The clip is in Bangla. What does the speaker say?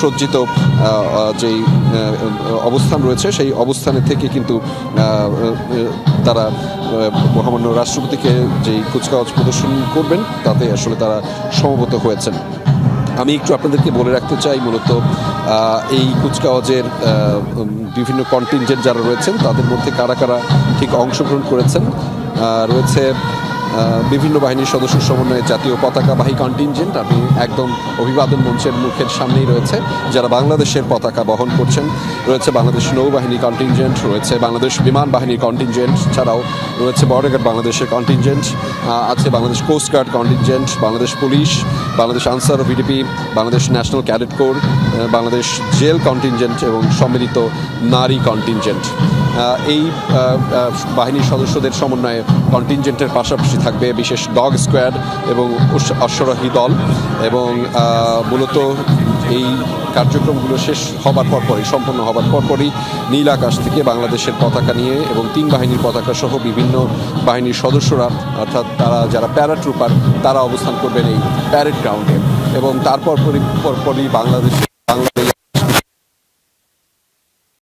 সুসজ্জিত যেই অবস্থান রয়েছে সেই অবস্থানে থেকে কিন্তু তারা মহামান্য রাষ্ট্রপতিকে যেই কুচকাওয়াজ প্রদর্শন করবেন তাতে আসলে তারা সমবেত হয়েছেন। আমি একটু আপনাদেরকে বলে রাখতে চাই মূলত এই কুচকাওয়াজের বিভিন্ন কন্টিনজেন্ট যারা রয়েছেন তাদের মধ্যে কারা কারা ঠিক অংশগ্রহণ করেছেন। রয়েছে বিভিন্ন বাহিনীর সদস্য সমন্বয়ে জাতীয় পতাকাবাহী কন্টিনজেন্ট, আপনি একদম অভিবাদন মঞ্চের মুখের সামনেই রয়েছে যারা বাংলাদেশের পতাকা বহন করছেন। রয়েছে বাংলাদেশ নৌবাহিনী কন্টিনজেন্ট, রয়েছে বাংলাদেশ বিমান বাহিনীর কন্টিনজেন্ট, ছাড়াও রয়েছে বর্ডার গার্ড বাংলাদেশের কন্টিনজেন্ট, আছে Bangladesh coast guard contingent, Bangladesh police, Bangladesh Ansar VDP, Bangladesh national cadet corps, Bangladesh jail contingent এবং সম্মিলিত নারী কন্টিনজেন্ট। এই বাহিনীর সদস্যদের সমন্বয়ে কন্টিনজেন্টের পাশাপাশি থাকবে বিশেষ ডগ স্কোয়াড এবং অশ্বারোহী দল। এবং মূলত এই কার্যক্রমগুলো শেষ হবার পরপরই, সম্পন্ন হবার পরপরই নীল আকাশ থেকে বাংলাদেশের পতাকা নিয়ে এবং 3 বাহিনীর পতাকা সহ বিভিন্ন বাহিনীর সদস্যরা, অর্থাৎ তারা যারা প্যারাট্রুপার, তারা অবস্থান করবেন এই প্যারেড গ্রাউন্ডে। এবং তারপরই বাংলাদেশ